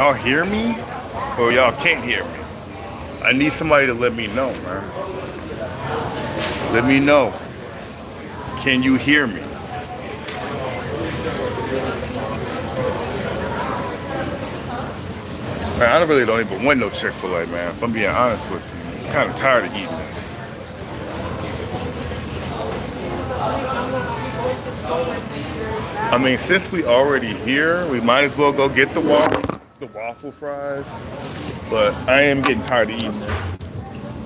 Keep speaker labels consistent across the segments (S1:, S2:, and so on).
S1: Y'all hear me or y'all can't hear me? I need somebody to let me know, man. Let me know. Can you hear me? Man, I really don't even want no Chick-fil-A, man. If I'm being honest with you, I'm kind of tired of eating this. I mean, since we already here, we might as well go get the waffle fries. But I am getting tired of eating this.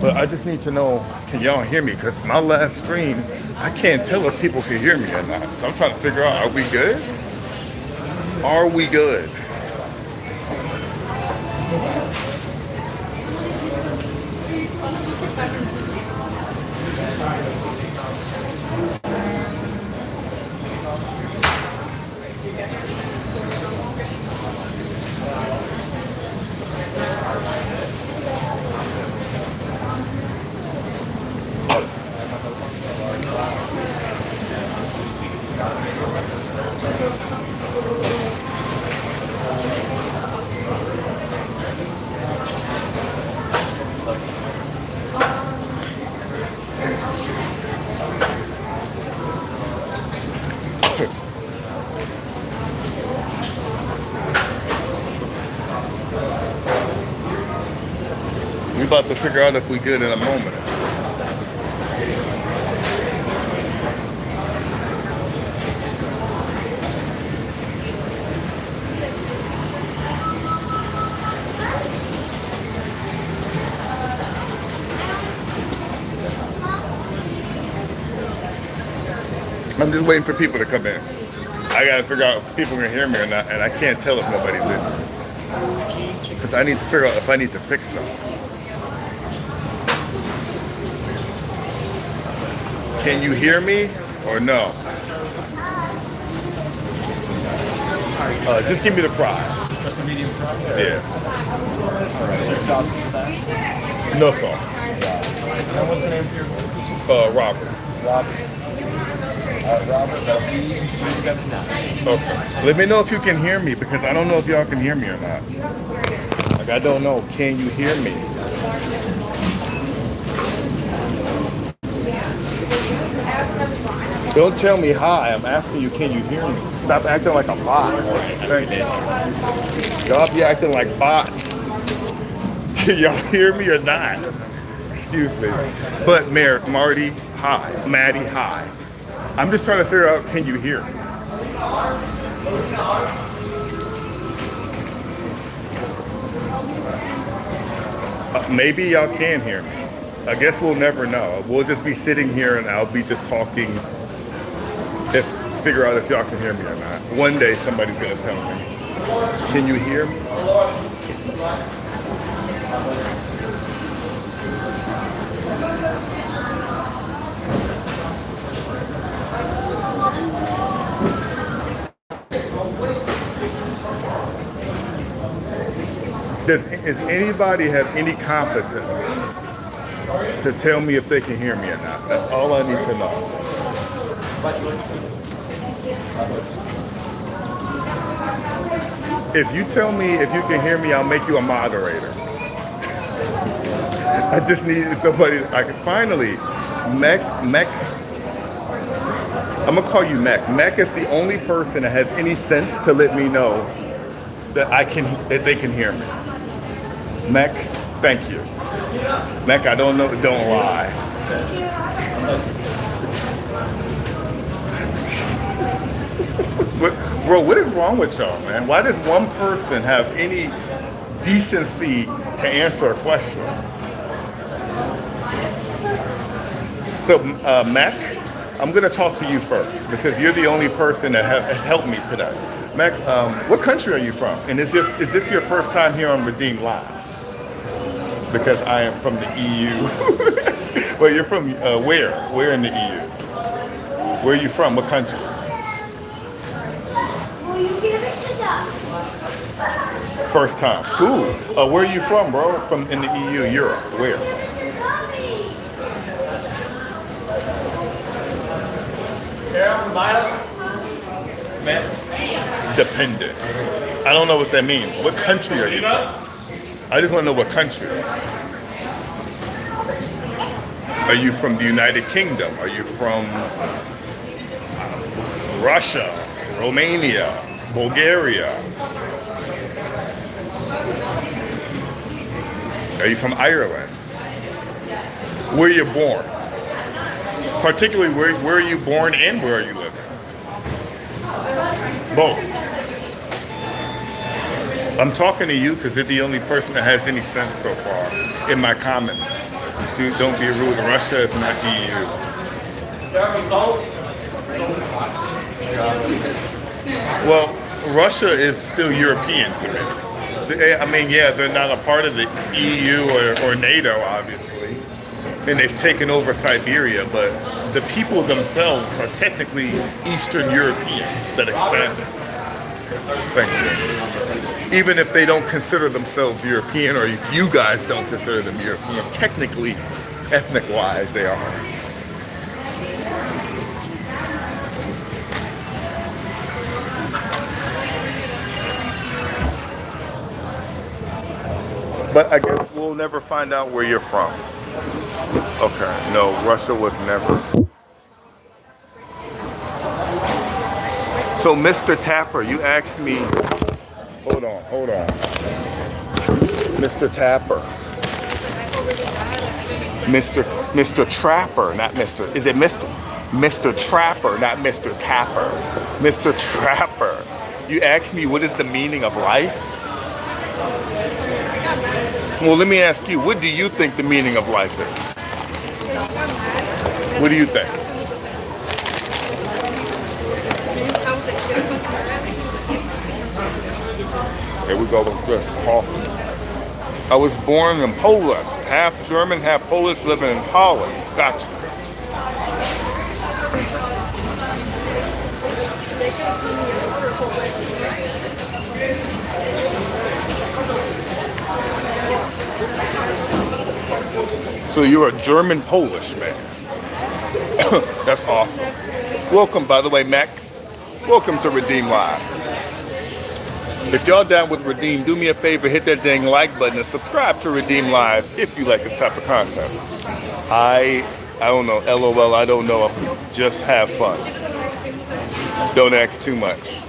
S1: But I just need to know, can y'all hear me? Because my last stream, I can't tell if people can hear me or not. So I'm trying to figure out, are we good? Are we good? We about to figure out if we good in a moment. I'm just waiting for people to come in. I gotta figure out if people can hear me or not, and I can't tell if nobody's in. Because I need to figure out if I need to fix something. Can you hear me or no? Just give me the fries.
S2: Just a medium fry?
S1: Yeah.
S2: All right. Any sauces for that?
S1: No sauce.
S2: And what's the name for your
S1: Robert.
S2: Robert. Robert, that'll be $3.79.
S1: Okay. Let me know if you can hear me because I don't know if y'all can hear me or not. Like I don't know. Can you hear me? Don't tell me hi. I'm asking you, can you hear me? Stop acting like a bot. Thank you. Y'all be acting like bots. Can y'all hear me or not? Excuse me. But Mayor, Marty, hi. Maddie, hi. I'm just trying to figure out, can you hear me? Maybe y'all can hear me. I guess we'll never know. We'll just be sitting here and I'll be just talking if figure out if y'all can hear me or not. One day somebody's gonna tell me. Can you hear me? Does anybody have any competence to tell me if they can hear me or not? That's all I need to know. If you tell me if you can hear me, I'll make you a moderator. I just needed somebody. I could finally, Mech. I'm gonna call you Mech. Mech is the only person that has any sense to let me know that they can hear me. Mech, thank you. Mech, I don't know. Don't lie. Bro, what is wrong with y'all, man? Why does one person have any decency to answer a question? So, Mac, I'm going to talk to you first because you're the only person that has helped me today. Mac, what country are you from? And is this your first time here on Redeem Live? Because I am from the EU. Well, you're from where? Where in the EU? Where are you from? What country? First time. Cool. Where are you from, bro? From in the EU, Europe. Where?
S2: Carol, Milo, man.
S1: dependent. I don't know what that means. What country are you from? I just want to know what country. Are you from the United Kingdom? Are you from Russia, Romania, Bulgaria? Are you from Ireland? Where you born? Particularly, where are you born and where are you living? Both. I'm talking to you because you're the only person that has any sense so far in my comments. Don't be rude. Russia is not EU. Well, Russia is still European to me. I mean, yeah, they're not a part of the EU or NATO, obviously. And they've taken over Siberia, but the people themselves are technically Eastern Europeans that expanded. Thank you. Even if they don't consider themselves European, or if you guys don't consider them European, technically, ethnic-wise, they are. But I guess we'll never find out where you're from. Okay, no, Russia was never. So, Mr. Tapper, you asked me. Hold on. Mr. Tapper. Mr. Trapper, not Mr. Is it Mr. Trapper, not Mr. Tapper? Mr. Trapper. You asked me what is the meaning of life? Well, let me ask you, what do you think the meaning of life is? What do you think? Here we go with this coffee. I was born in Poland, half German, half Polish, living in Holland. Gotcha. So you're a German Polish man. That's awesome. Welcome, by the way, Mac. Welcome to Redeem Live. If y'all down with Redeem, do me a favor, hit that dang like button and subscribe to Redeem Live if you like this type of content. I don't know, LOL, I don't know. Just have fun. Don't ask too much.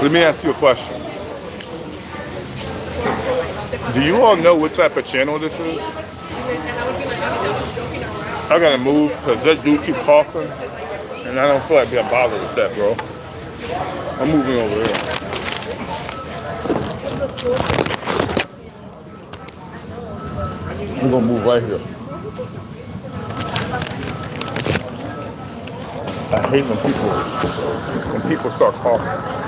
S1: Let me ask you a question. Do you all know what type of channel this is? I gotta move because that dude keep coughing and I don't feel like being bothered with that, bro. I'm moving over here. I'm gonna move right here. I hate when people start coughing.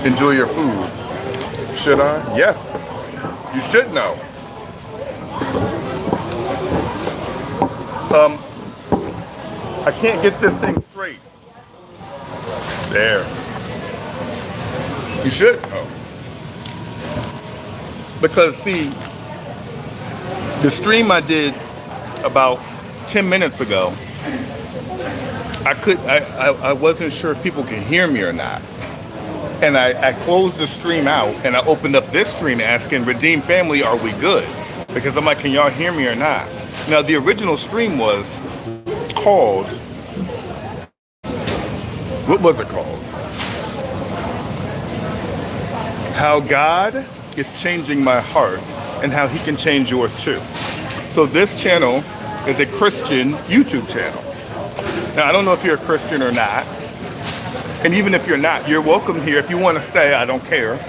S1: Enjoy your food. Should I? Yes. You should know. I can't get this thing straight. There. You should know. Because see, the stream I did about 10 minutes ago, I wasn't sure if people can hear me or not. And I closed the stream out and I opened up this stream asking Redeem family, are we good? Because I'm like, can y'all hear me or not? Now the original stream was called, what was it called? How God is changing my heart and how he can change yours too. So this channel is a Christian YouTube channel. Now I don't know if you're a Christian or not. And even if you're not, you're welcome here. If you want to stay, I don't care.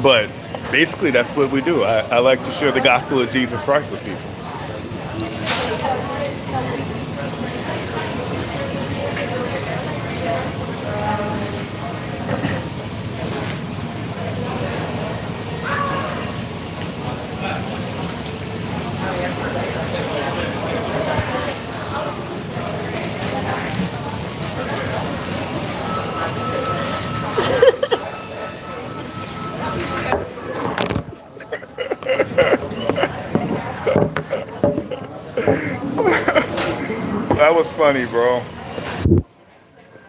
S1: But basically, that's what we do. I like to share the gospel of Jesus Christ with people. was funny, bro.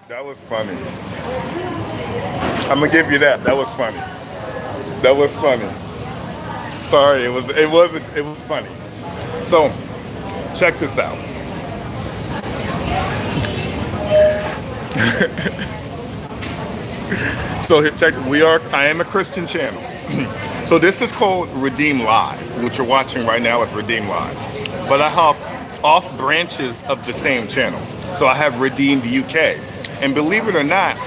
S1: That was funny. I'm gonna give you that. That was funny. That was funny. Sorry, it was funny. So, check this out. So check. I am a Christian channel. So this is called Redeem Live. What you're watching right now is Redeem Live. But I have off branches of the same channel. So I have Redeemed UK. And believe it or not,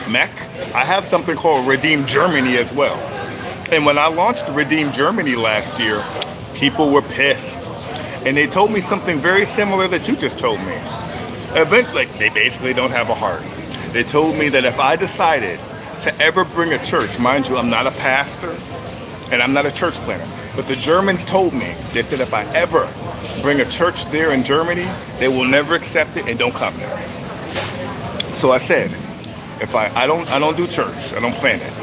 S1: Mech, I have something called Redeem Germany as well. And when I launched Redeem Germany last year, people were pissed. And they told me something very similar that you just told me. Like, they basically don't have a heart. They told me that if I decided to ever bring a church, mind you, I'm not a pastor and I'm not a church planner, but the Germans told me, they said if I ever bring a church there in Germany, they will never accept it and don't come there. So I said, if I don't do church, I don't plan it,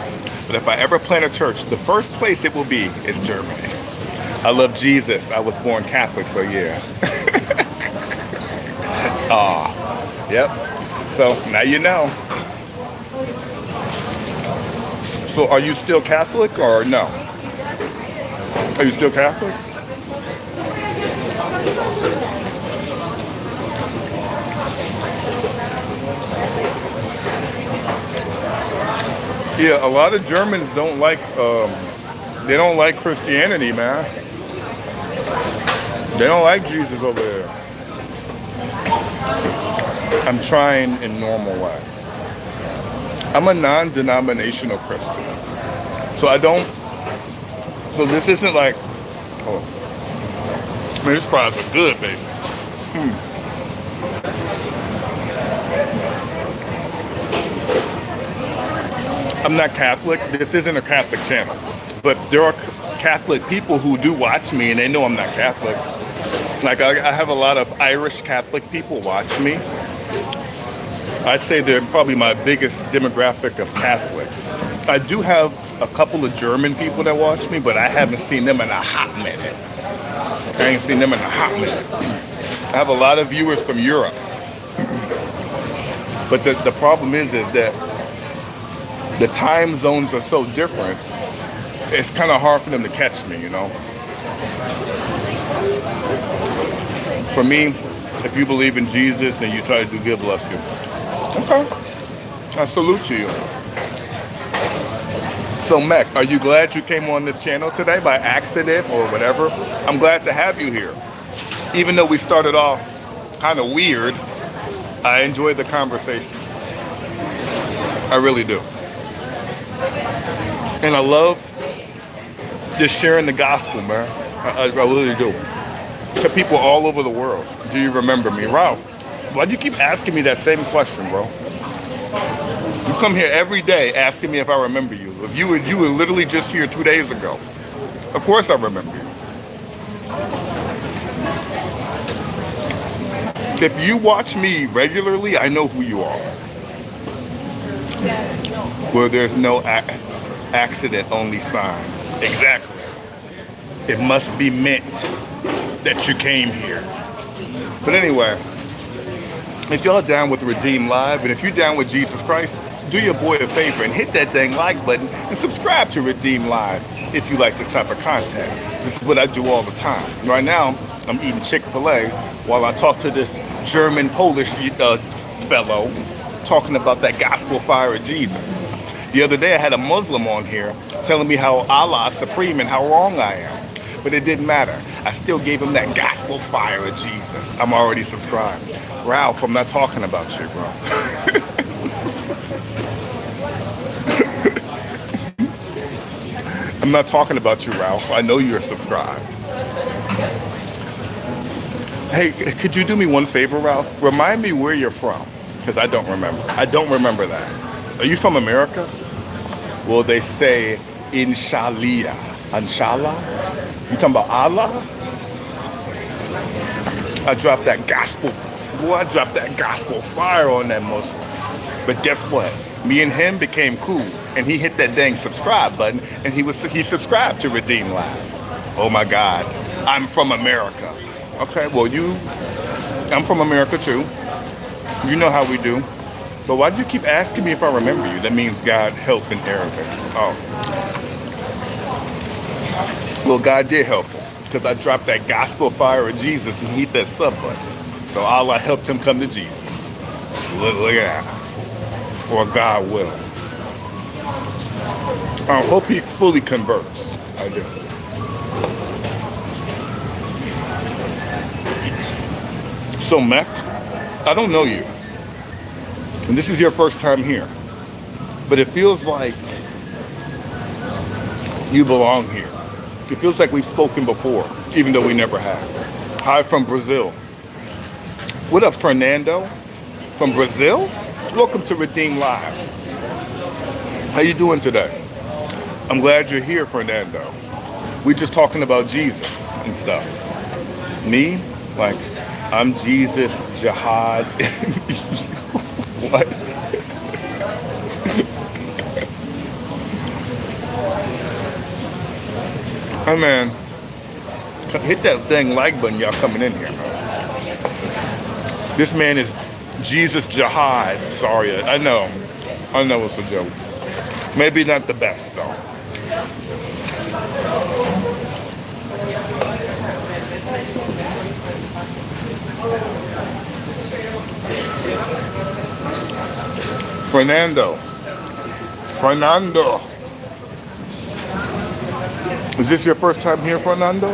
S1: but if I ever plant a church, the first place it will be is Germany. I love Jesus. I was born Catholic, so yeah. Yep. So now you know. So are you still Catholic or no? Are you still Catholic? Yeah, a lot of Germans don't like they don't like Christianity, man. They don't like Jesus over there. I'm trying in normal way. I'm a non-denominational Christian. So this isn't like, man, these fries are good, baby. I'm not Catholic. This isn't a Catholic channel. But there are Catholic people who do watch me and they know I'm not Catholic. Like I have a lot of Irish Catholic people watch me. I'd say they're probably my biggest demographic of Catholics. I do have a couple of German people that watch me, but I haven't seen them in a hot minute. I ain't seen them in a hot minute. I have a lot of viewers from Europe. But the problem is that the time zones are so different, it's kind of hard for them to catch me, you know? For me, if you believe in Jesus and you try to do good, bless you. Okay. I salute to you. So, Mech, are you glad you came on this channel today by accident or whatever? I'm glad to have you here. Even though we started off kind of weird, I enjoyed the conversation. I really do. And I love just sharing the gospel, man. I really do. To people all over the world. Do you remember me? Ralph, why do you keep asking me that same question, bro? You come here every day asking me if I remember you. If you were literally just here 2 days ago. Of course I remember you. If you watch me regularly, I know who you are. Where there's no accident, only sign. Exactly. It must be meant that you came here. But anyway, if y'all down with Redeem Live, and if you're down with Jesus Christ, do your boy a favor and hit that dang like button and subscribe to Redeem Live if you like this type of content. This is what I do all the time. Right now, I'm eating Chick-fil-A while I talk to this German Polish fellow talking about that gospel fire of Jesus. The other day I had a Muslim on here telling me how Allah is supreme and how wrong I am. But it didn't matter. I still gave him that gospel fire of Jesus. I'm already subscribed. Ralph, I'm not talking about you, bro. I'm not talking about you, Ralph. I know you're subscribed. Hey, could you do me one favor, Ralph? Remind me where you're from, because I don't remember. I don't remember that. Are you from America? Well, they say, Inshallah. Inshallah? You talking about Allah? I dropped that gospel. Boy, I dropped that gospel fire on that Muslim. But guess what? Me and him became cool, and he hit that dang subscribe button, and he subscribed to Redeem Live. Oh my God, I'm from America. Okay, well I'm from America too. You know how we do. But why do you keep asking me if I remember you? That means God help in Arabic. Oh. Well, God did help him because I dropped that gospel fire of Jesus and he hit that sub button. So Allah helped him come to Jesus. Look at that. Or God will. I hope he fully converts. I do. So, Mech, I don't know you. And this is your first time here. But it feels like you belong here. It feels like we've spoken before, even though we never have. Hi from Brazil. What up, Fernando? From Brazil? Welcome to Redeem Live. How you doing today? I'm glad you're here, Fernando. We just talking about Jesus and stuff. Me? Like, I'm Jesus, Jihad. What? Hey man, hit that dang like button, y'all coming in here. This man is Jesus Jihad. Sorry, I know it's a joke. Maybe not the best though. Fernando. Is this your first time here, Fernando?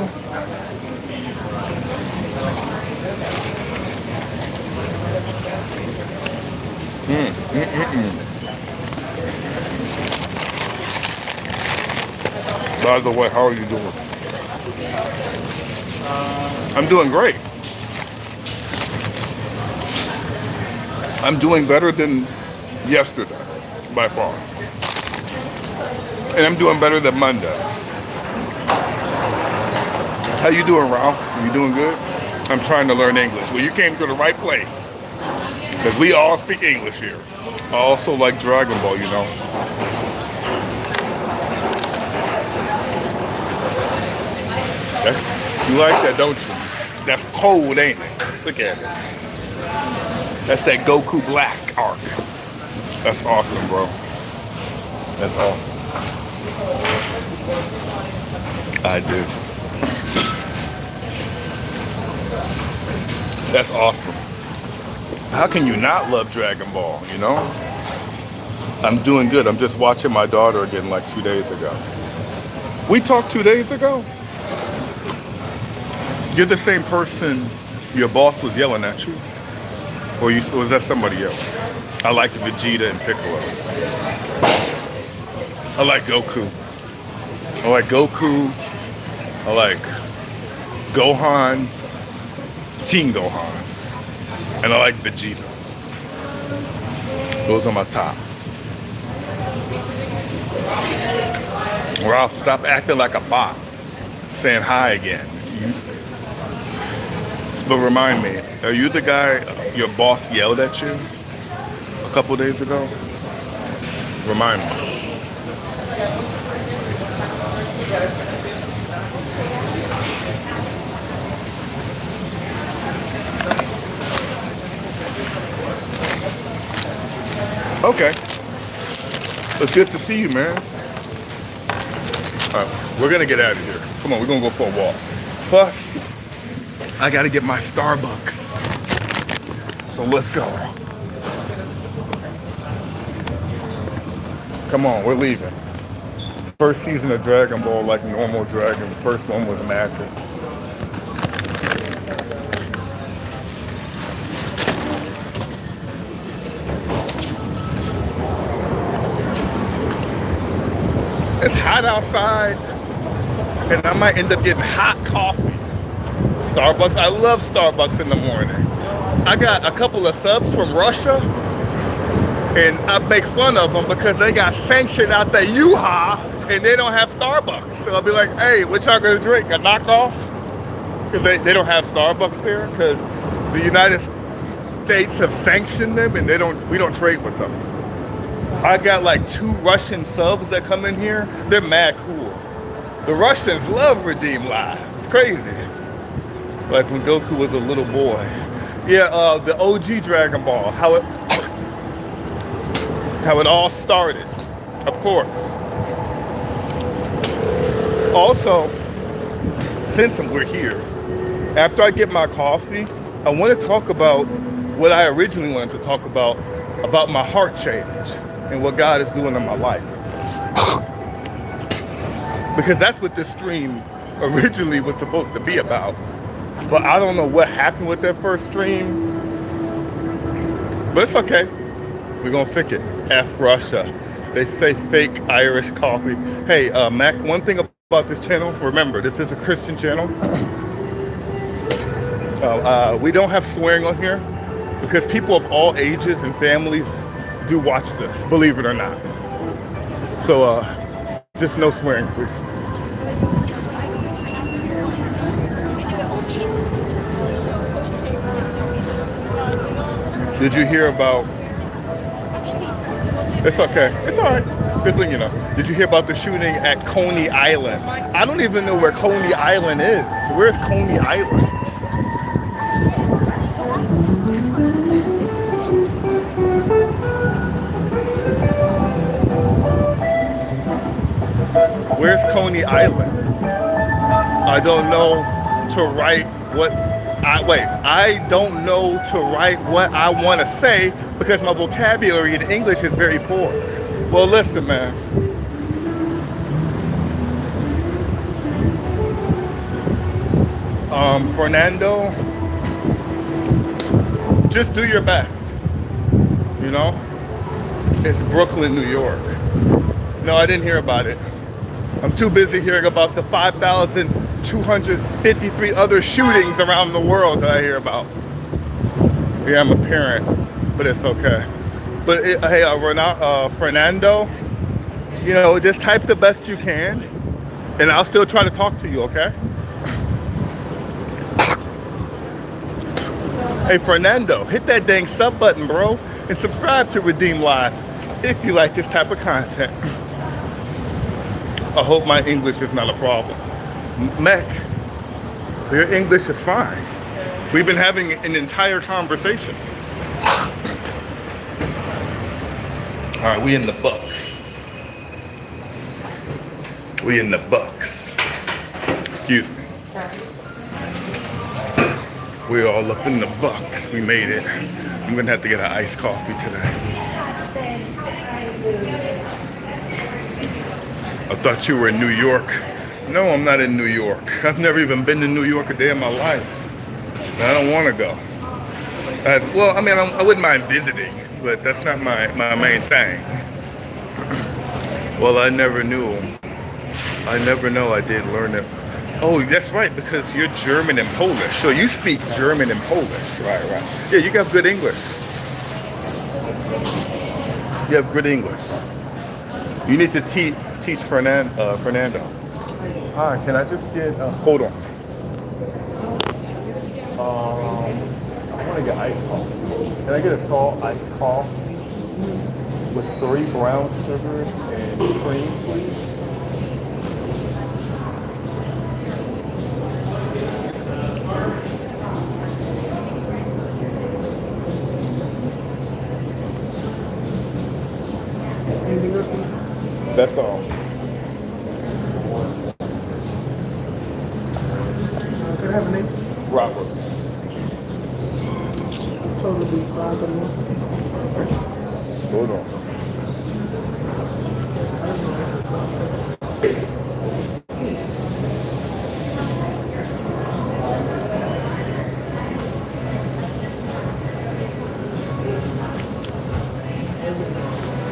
S1: By the way, how are you doing? I'm doing great. I'm doing better than yesterday, by far. And I'm doing better than Monday. How you doing, Ralph? You doing good? I'm trying to learn English. Well, you came to the right place. Because we all speak English here. I also like Dragon Ball, you know. You like that, don't you? That's cold, ain't it? Look at it. That's that Goku Black arc. That's awesome, bro. That's awesome. I do. That's awesome. How can you not love Dragon Ball, you know? I'm doing good. I'm just watching my daughter again like 2 days ago. We talked 2 days ago? You're the same person your boss was yelling at you? Or was that somebody else? I liked Vegeta and Piccolo. I like Goku. I like Goku. I like Gohan. Team Gohan. And I like Vegeta. Those are my top. Ralph, stop acting like a bot. Saying hi again. But remind me, are you the guy your boss yelled at you a couple days ago? Remind me. Okay. It's good to see you, man. All right, we're gonna get out of here. Come on, we're gonna go for a walk. Plus, I gotta get my Starbucks. So let's go. Come on, we're leaving. First season of Dragon Ball, like normal Dragon. The first one was magic. It's hot outside, and I might end up getting hot coffee. Starbucks, I love Starbucks in the morning. I got a couple of subs from Russia, and I make fun of them because they got sanctioned out there Yuha, and they don't have Starbucks. So I'll be like, hey, what y'all gonna drink? A knockoff? Because they don't have Starbucks there, because the United States have sanctioned them, and we don't trade with them. I got like 2 Russian subs that come in here. They're mad cool. The Russians love Redeem Live. It's crazy. Like when Goku was a little boy, Yeah, the OG Dragon Ball, how it all started, of course. Also, since we're here, after I get my coffee, I want to talk about what I originally wanted to talk about my heart change and what God is doing in my life. Because that's what this stream originally was supposed to be about. But I don't know what happened with that first stream. But it's okay. We're gonna fix it. F Russia. They say fake Irish coffee. Hey, Mac, one thing about this channel, remember, this is a Christian channel. We don't have swearing on here because people of all ages and families do watch this, believe it or not. So just no swearing, please. Did you hear about, it's okay, it's all right, just letting you know. Did you hear about the shooting at Coney Island? I don't even know where Coney Island is. Where's Coney Island? Where's Coney Island? I don't know to write what I don't know to write what I want to say because my vocabulary in English is very poor. Well, listen, man. Fernando, just do your best. You know? It's Brooklyn, New York. No, I didn't hear about it. I'm too busy hearing about the 5,253 other shootings around the world that I hear about. Yeah, I'm a parent, but it's okay. But hey, Fernando, you know, just type the best you can, and I'll still try to talk to you, okay? Hey, Fernando, hit that dang sub button, bro, and subscribe to Redeem Live if you like this type of content. I hope my English is not a problem. Mac, your English is fine. We've been having an entire conversation. All right, we in the Bucks. We in the Bucks. Excuse me. We're all up in the Bucks. We made it. I'm gonna have to get an iced coffee today. I thought you were in New York. No, I'm not in New York. I've never even been to New York a day in my life. I don't want to go. Well, I mean, I wouldn't mind visiting, but that's not my main thing. Well, I never knew. I never know I did learn it. Oh, that's right, because you're German and Polish. So you speak German and Polish. Right. Yeah, you got good English. You have good English. You need to teach Fernando. Hi, can I just get, hold on. I want to get iced coffee. Can I get a tall iced coffee with 3 brown sugars and cream, please? Anything else? That's all.
S3: Can I have a name?
S1: Robert.
S3: Total be $5.
S1: Hold on.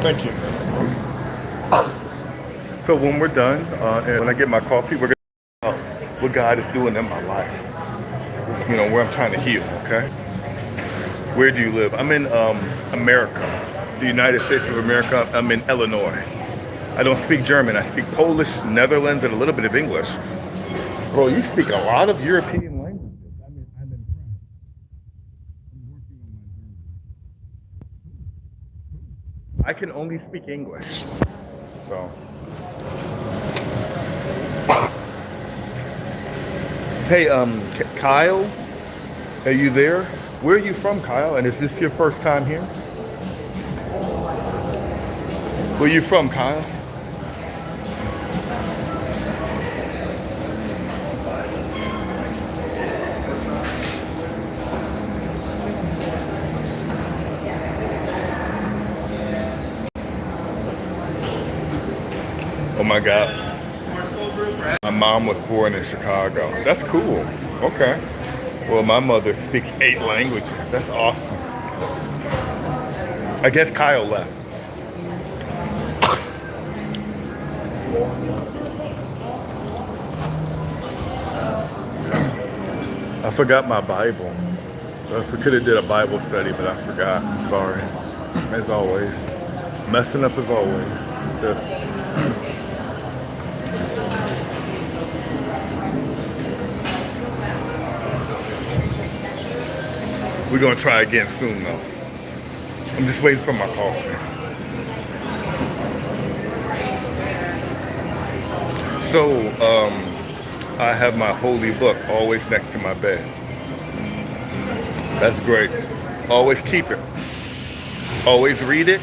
S1: Thank you. So when we're done, and when I get my coffee, we're gonna talk about what God is doing in my life. You know, where I'm trying to heal, okay? Where do you live? I'm in America, the United States of America. I'm in Illinois. I don't speak German. I speak Polish, Netherlands, and a little bit of English. Bro, you speak a lot of European languages. I mean, I'm impressed. I'm working on my German. I can only speak English. So. Hey, Kyle, are you there? Where are you from, Kyle? And is this your first time here? Where are you from, Kyle? Oh my God. My mom was born in Chicago. That's cool. Okay. Well, my mother speaks 8 languages. That's awesome. I guess Kyle left. I forgot my Bible. We could have did a Bible study, but I forgot. I'm sorry. As always. Messing up as always. Yes. We're gonna try again soon though. I'm just waiting for my coffee. So, I have my holy book always next to my bed. That's great. Always keep it. Always read it.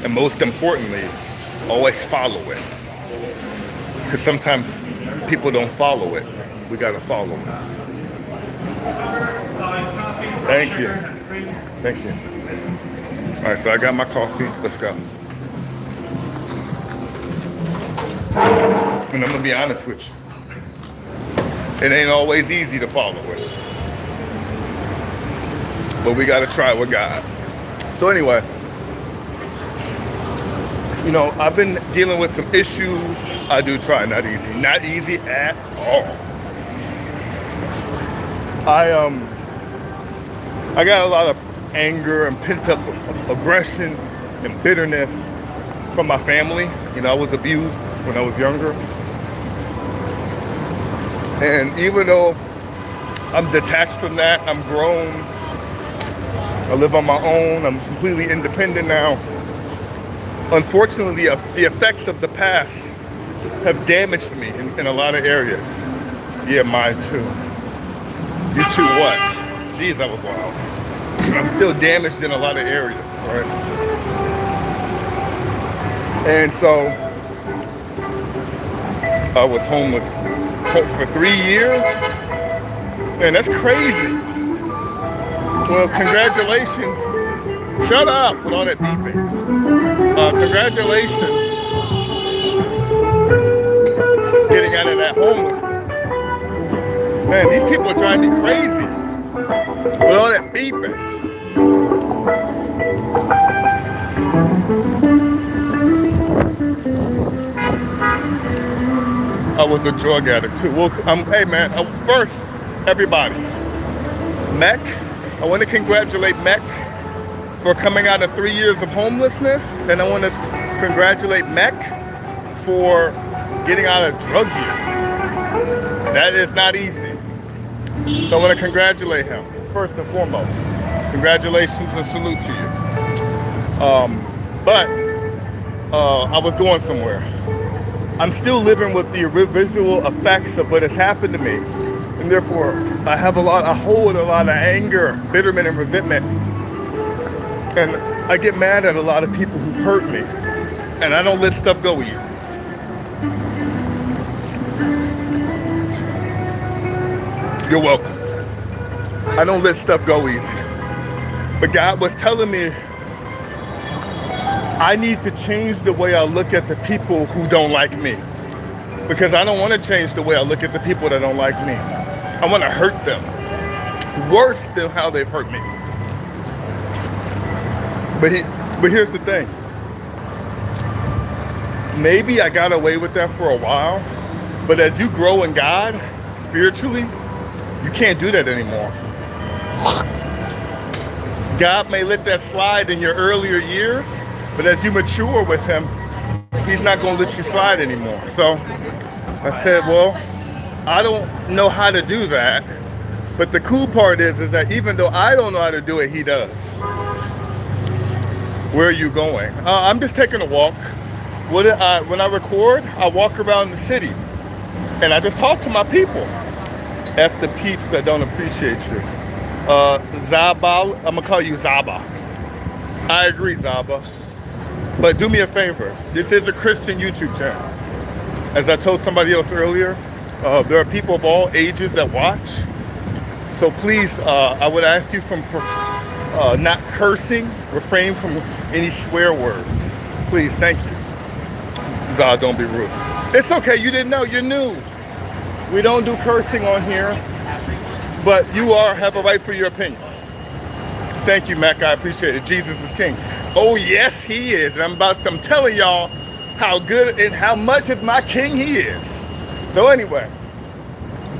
S1: And most importantly, always follow it. Because sometimes people don't follow it. We gotta follow it. Thank you. Thank you. All right, so I got my coffee. Let's go. And I'm gonna be honest with you. It ain't always easy to follow it. But we gotta try with God. So anyway, you know, I've been dealing with some issues. I do try, not easy. Not easy at all. I got a lot of anger and pent-up aggression and bitterness from my family. You know, I was abused when I was younger. And even though I'm detached from that, I'm grown, I live on my own, I'm completely independent now. Unfortunately, the effects of the past have damaged me in a lot of areas. Yeah, mine too. You too what? Jeez, that was loud. I'm still damaged in a lot of areas, right? And so, I was homeless for 3 years. Man, that's crazy. Well, congratulations. Shut up with all that beeping. Congratulations. Getting out of that homelessness. Man, these people are driving me crazy with all that beeping. I was a drug addict too. Well, hey man, first, everybody, Mech, I want to congratulate Mech for coming out of 3 years of homelessness, and I want to congratulate Mech for getting out of drug use. That is not easy. So I want to congratulate him, first and foremost. Congratulations and salute to you. But I was going somewhere. I'm still living with the residual effects of what has happened to me. And therefore, I hold a lot of anger, bitterment, and resentment. And I get mad at a lot of people who've hurt me. And I don't let stuff go easy. You're welcome. I don't let stuff go easy. But God was telling me I need to change the way I look at the people who don't like me. Because I don't want to change the way I look at the people that don't like me. I want to hurt them. Worse than how they've hurt me. But here's the thing. Maybe I got away with that for a while. But as you grow in God, spiritually, you can't do that anymore. God may let that slide in your earlier years, but as you mature with him, he's not going to let you slide anymore. So I said, well, I don't know how to do that. But the cool part is that even though I don't know how to do it, he does. Where are you going? I'm just taking a walk. When I record, I walk around the city and I just talk to my people. F the peeps that don't appreciate you. Zaba, I'm gonna call you Zaba. I agree, Zaba. But do me a favor. This is a Christian YouTube channel. As I told somebody else earlier, there are people of all ages that watch. So please, I would ask you from not cursing, refrain from any swear words. Please, thank you. Zah, don't be rude. It's okay, you didn't know, you're new. We don't do cursing on here, but you have a right for your opinion. Thank you, Mac, I appreciate it. Jesus is king. Oh yes, he is. And I'm telling y'all how good and how much of my king he is. So anyway,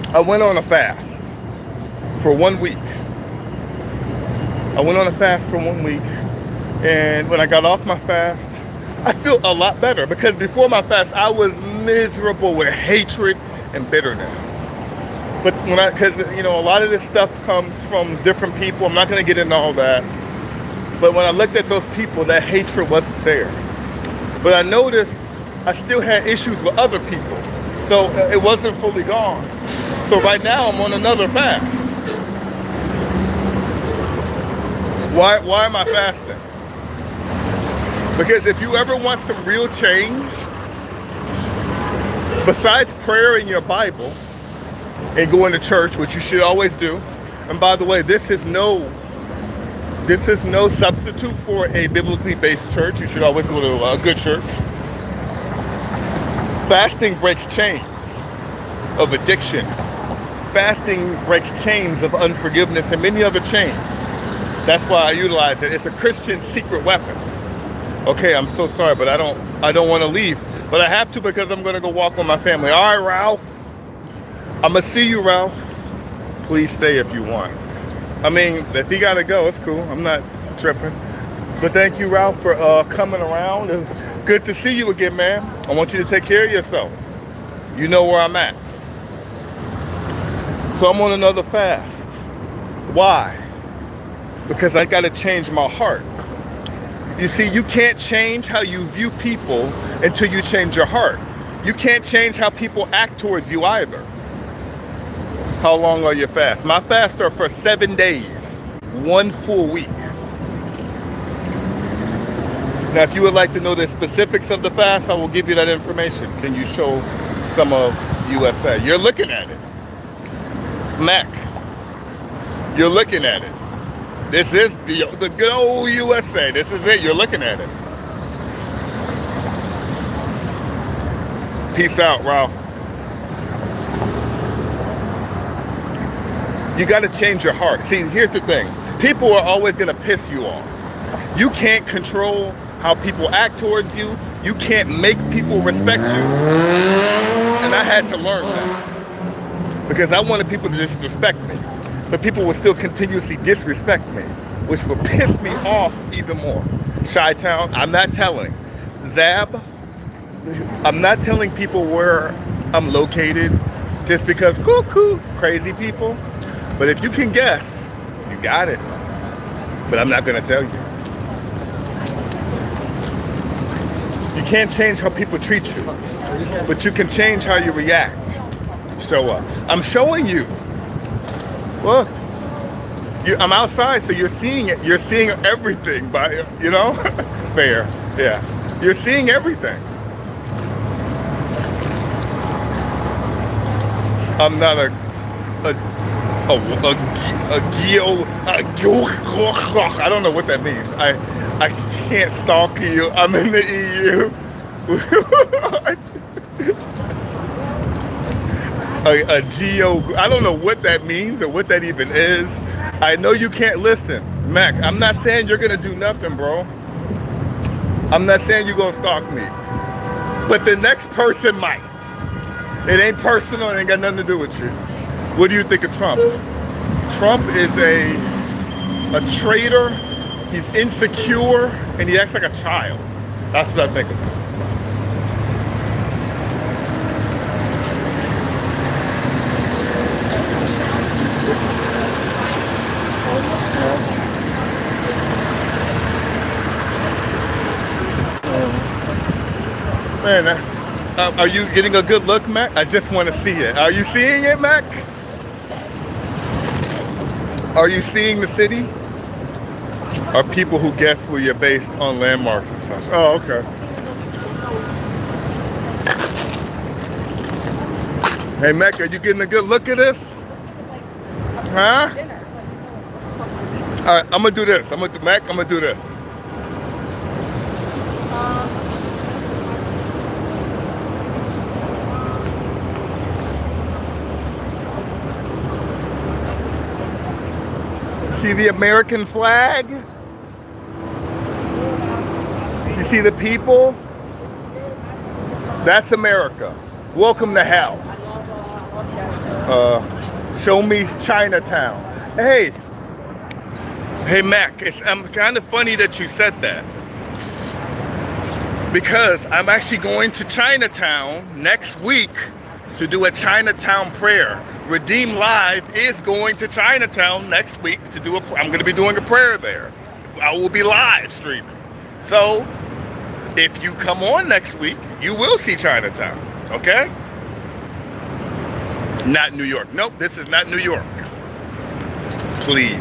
S1: I went on a fast for 1 week. And when I got off my fast, I feel a lot better because before my fast, I was miserable with hatred and bitterness. But because a lot of this stuff comes from different people. I'm not going to get into all that. But when I looked at those people, that hatred wasn't there. But I noticed I still had issues with other people. So it wasn't fully gone. So right now I'm on another fast. Why am I fasting? Because if you ever want some real change, besides prayer in your Bible and going to church, which you should always do, and by the way, this is no substitute for a biblically based church. You should always go to a good church. Fasting breaks chains of addiction. Fasting breaks chains of unforgiveness and many other chains. That's why I utilize it. It's a Christian secret weapon. Okay, I'm so sorry, but I don't want to leave. But I have to because I'm going to go walk with my family. All right, Ralph. I'm going to see you, Ralph. Please stay if you want. I mean, if you got to go, it's cool. I'm not tripping. But thank you, Ralph, for coming around. It's good to see you again, man. I want you to take care of yourself. You know where I'm at. So I'm on another fast. Why? Because I got to change my heart. You see, you can't change how you view people until you change your heart. You can't change how people act towards you either. How long are your fasts? My fasts are for 7 days, 1 full week. Now, if you would like to know the specifics of the fast, I will give you that information. Can you show some of USA? You're looking at it. Mac, you're looking at it. This is the good old USA. This is it. You're looking at it. Peace out, Ralph. You got to change your heart. See, here's the thing. People are always going to piss you off. You can't control how people act towards you. You can't make people respect you. And I had to learn that. Because I wanted people to disrespect me. But people would still continuously disrespect me, which would piss me off even more. Chi-Town, I'm not telling. Zab, I'm not telling people where I'm located just because cuckoo, crazy people. But if you can guess, you got it. But I'm not gonna tell you. You can't change how people treat you, but you can change how you react. Show up. I'm showing you. Look, I'm outside, so you're seeing it. You're seeing everything by, fair. Yeah, you're seeing everything. I'm not I don't know what that means. I can't stalk you. I'm in the EU. I don't know what that means or what that even is. I know you can't listen. Mac, I'm not saying you're gonna do nothing, bro. I'm not saying you're gonna stalk me. But the next person might. It ain't personal, it ain't got nothing to do with you. What do you think of Trump? Trump is a traitor, he's insecure, and he acts like a child. That's what I think of him. Man, are you getting a good look, Mac? I just want to see it. Are you seeing it, Mac? Are you seeing the city? Are people who guess where you're based on landmarks and such? Oh, okay. Hey, Mecca, you getting a good look at this? Huh? All right, I'm gonna do this. Mac, I'm gonna do this. See the American flag? You see the people? That's America. Welcome to hell. Show me Chinatown. Hey, Mac, it's kind of funny that you said that. Because I'm actually going to Chinatown next week to do a Chinatown prayer. Redeem Live is going to Chinatown next week to do I'm going to be doing a prayer there. I will be live streaming. So, if you come on next week, you will see Chinatown, okay? Not New York. Nope, this is not New York. Please.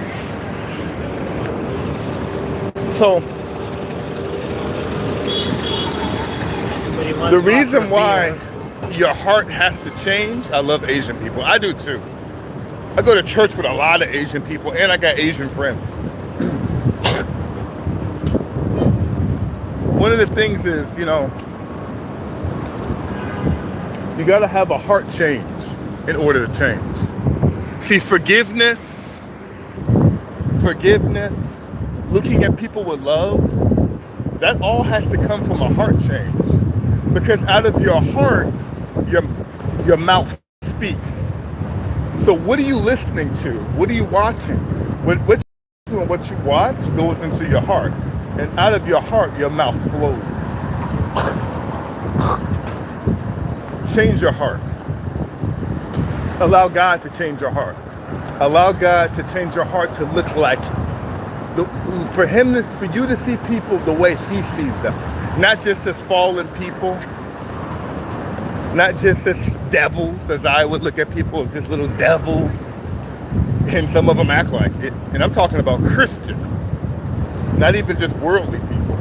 S1: So, the reason why your heart has to change, I love Asian people. I do too. I go to church with a lot of Asian people and I got Asian friends. One of the things is, you gotta have a heart change in order to change. See, forgiveness, looking at people with love, that all has to come from a heart change. Because out of your heart, your mouth speaks. So what are you listening to? What are you watching? What you do and what you watch goes into your heart. And out of your heart, your mouth flows. Change your heart. Allow God to change your heart. Allow God to change your heart to look like, for you to see people the way He sees them. Not just as fallen people, not just as devils, as I would look at people as just little devils. And some of them act like it. And I'm talking about Christians, not even just worldly people.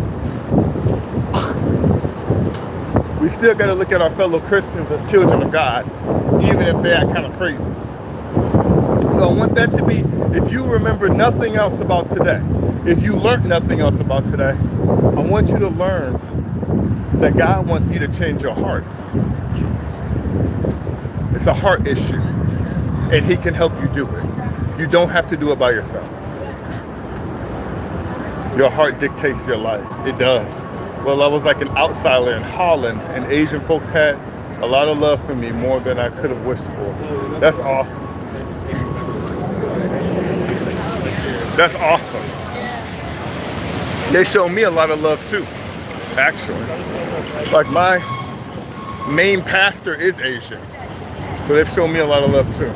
S1: We still got to look at our fellow Christians as children of God, even if they act kind of crazy. So I want that to be, if you remember nothing else about today, if you learned nothing else about today, I want you to learn that God wants you to change your heart. It's a heart issue, and He can help you do it. You don't have to do it by yourself. Your heart dictates your life. It does. Well, I was like an outsider in Holland, and Asian folks had a lot of love for me, more than I could have wished for. That's awesome. That's awesome. They show me a lot of love too, actually. Like my main pastor is Asian, so they've shown me a lot of love too.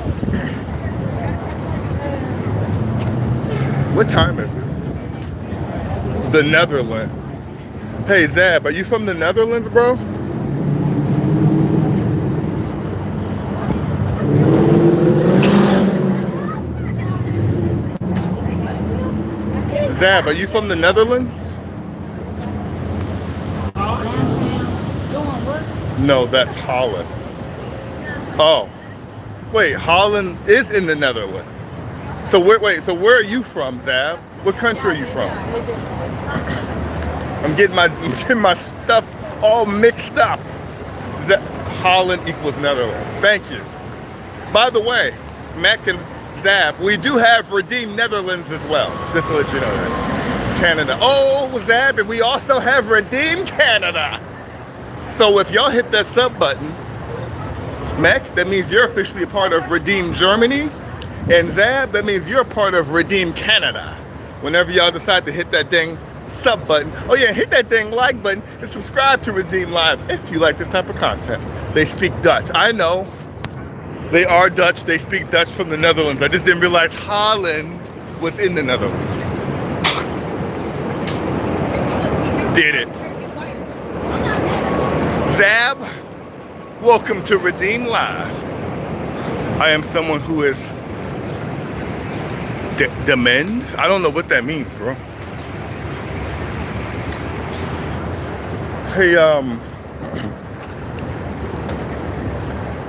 S1: What time is it? The Netherlands. Hey Zab, are you from the Netherlands, bro? Zab, are you from the Netherlands? No, that's Holland. Oh, wait, Holland is in the Netherlands. So where are you from, Zab? What country are you from? I'm getting my stuff all mixed up. Holland equals Netherlands. Thank you. By the way, Mac and Zab, we do have Redeem Netherlands as well. Just to let you know that. Canada. Oh, Zab, and we also have Redeem Canada. So if y'all hit that sub button, Mac, that means you're officially a part of Redeem Germany. And Zab, that means you're a part of Redeem Canada. Whenever y'all decide to hit that dang sub button. Oh yeah, hit that dang like button and subscribe to Redeem Live if you like this type of content. They speak Dutch. I know. They are Dutch. They speak Dutch from the Netherlands. I just didn't realize Holland was in the Netherlands. Did it. Zab, welcome to Redeem Live. I am someone who is Demend? I don't know what that means, bro. Hey,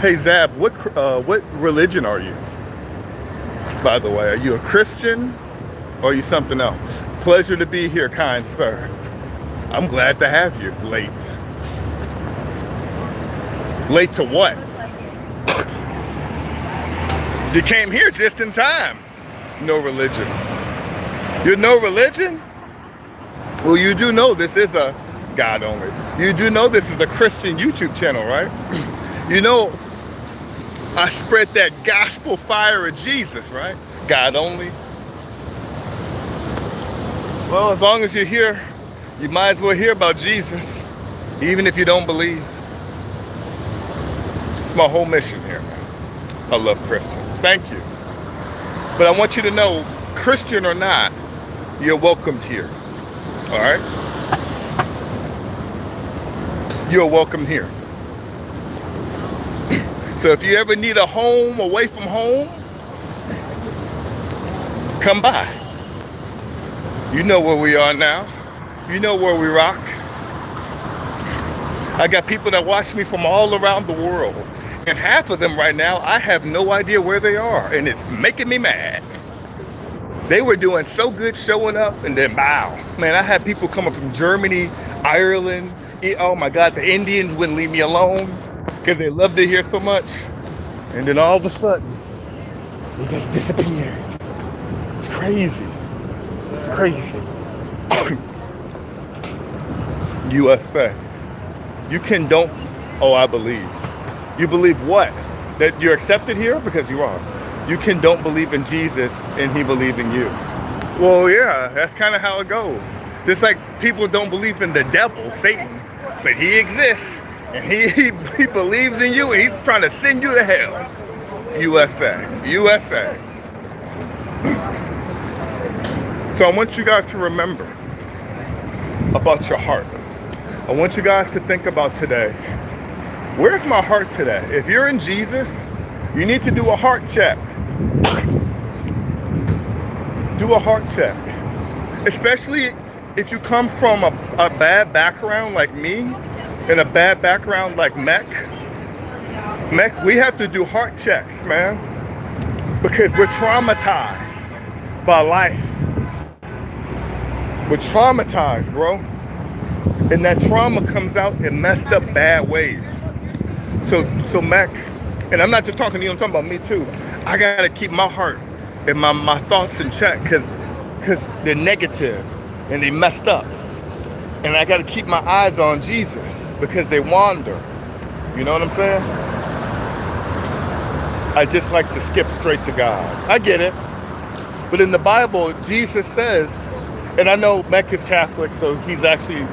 S1: hey Zab, what religion are you? By the way, are you a Christian or are you something else? Pleasure to be here, kind sir. I'm glad to have you. Late. Late to what? You came here just in time. No religion. You're no religion? Well, you do know this is a God only. You do know this is a Christian YouTube channel, right? You know, I spread that gospel fire of Jesus, right? God only. Well, as long as you're here, you might as well hear about Jesus, even if you don't believe. It's my whole mission here, man. I love Christians. Thank you. But I want you to know, Christian or not, you're welcomed here. All right? You're welcome here. So if you ever need a home away from home, come by. You know where we are now. You know where we rock. I got people that watch me from all around the world. And half of them right now, I have no idea where they are. And it's making me mad. They were doing so good showing up and then bow. Man, I had people coming from Germany, Ireland. Oh my God, the Indians wouldn't leave me alone because they loved it here so much. And then all of a sudden, they just disappeared. It's crazy. It's crazy. USA. You can don't, oh, I believe. You believe what? That you're accepted here? Because you are. You can don't believe in Jesus and he believe in you. Well, yeah, that's kind of how it goes. Just like people don't believe in the devil, Satan, but he exists and he believes in you and he's trying to send you to hell. USA, USA. So I want you guys to remember about your heart. I want you guys to think about today. Where's my heart today? If you're in Jesus, you need to do a heart check. Do a heart check. Especially if you come from a bad background like me and a bad background like Mech. Mech, we have to do heart checks, man. Because we're traumatized by life. We're traumatized, bro. And that trauma comes out in messed up bad ways. So Mac, and I'm not just talking to you, I'm talking about me too. I gotta keep my heart and my thoughts in check because they're negative and they messed up. And I gotta keep my eyes on Jesus because they wander. You know what I'm saying? I just like to skip straight to God. I get it. But in the Bible, Jesus says, and I know Mac is Catholic, so he's actually,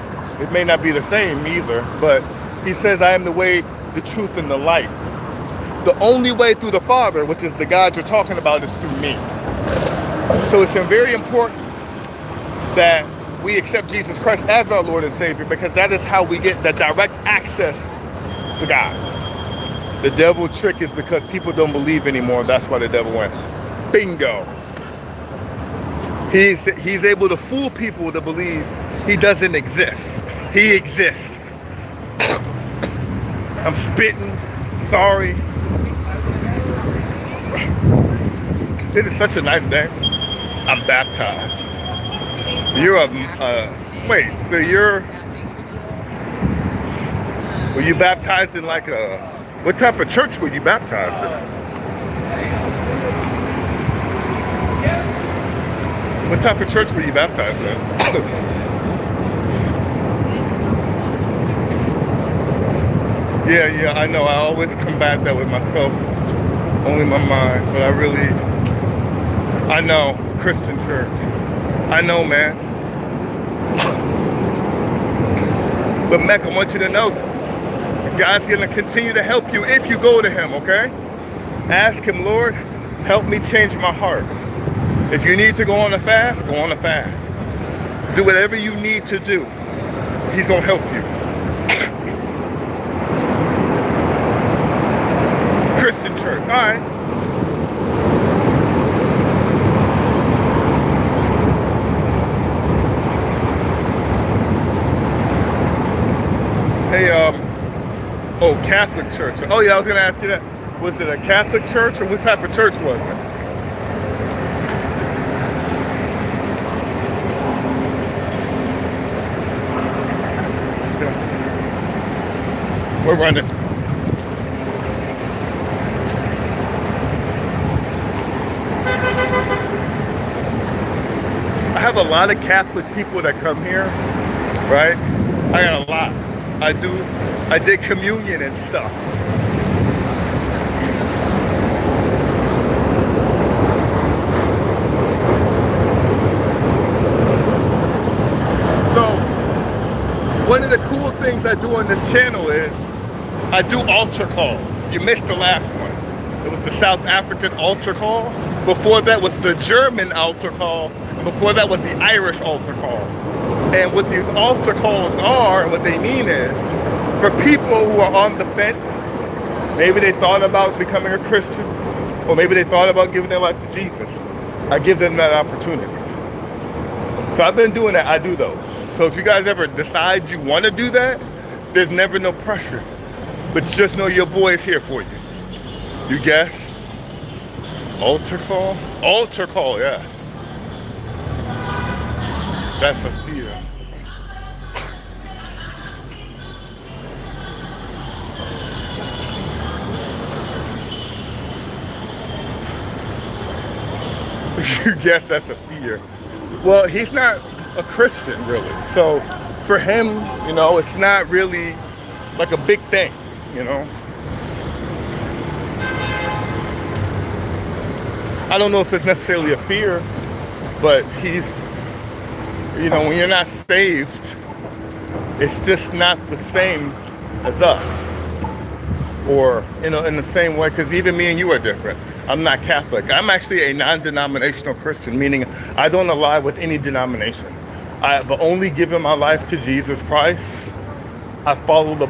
S1: it may not be the same either, but he says, I am the way, the truth, and the light. The only way through the Father, which is the God you're talking about, is through me. So it's very important that we accept Jesus Christ as our Lord and Savior because that is how we get the direct access to God. The devil trick is because people don't believe anymore. That's why the devil went. Bingo. He's able to fool people to believe he doesn't exist. He exists. I'm spitting. Sorry. It is such a nice day. I'm baptized. You're wait, so were you baptized in like what type of church were you baptized in? What type of church were you baptized in? Yeah, I know. I always combat that with myself, only my mind. But I know, Christian church. I know, man. But Mecca, I want you to know, God's gonna continue to help you if you go to him, okay? Ask him, Lord, help me change my heart. If you need to go on a fast, go on a fast. Do whatever you need to do. He's gonna help you. Christian church, all right. Oh, Catholic church. Oh yeah, I was gonna ask you that. Was it a Catholic church or what type of church was it? We're running. I have a lot of Catholic people that come here, right? I got a lot. I did communion and stuff. So, one of the cool things I do on this channel is I do altar calls. You missed the last one. It was the South African altar call. Before that was the German altar call. Before that was the Irish altar call. And what these altar calls are, and what they mean is, for people who are on the fence, maybe they thought about becoming a Christian, or maybe they thought about giving their life to Jesus, I give them that opportunity. So I've been doing that, I do those. So if you guys ever decide you want to do that, there's never no pressure. But just know your boy is here for you. You guess? Altar call? Altar call, yes. That's a fear. You guess that's a fear. Well, he's not a Christian, really. So for him, you know, it's not really like a big thing, you know. I don't know if it's necessarily a fear, but he's, you know, when you're not saved, it's just not the same as us. Or, you know, in the same way, because even me and you are different. I'm not Catholic. I'm actually a non-denominational Christian, meaning I don't ally with any denomination. I have only given my life to Jesus Christ. I follow the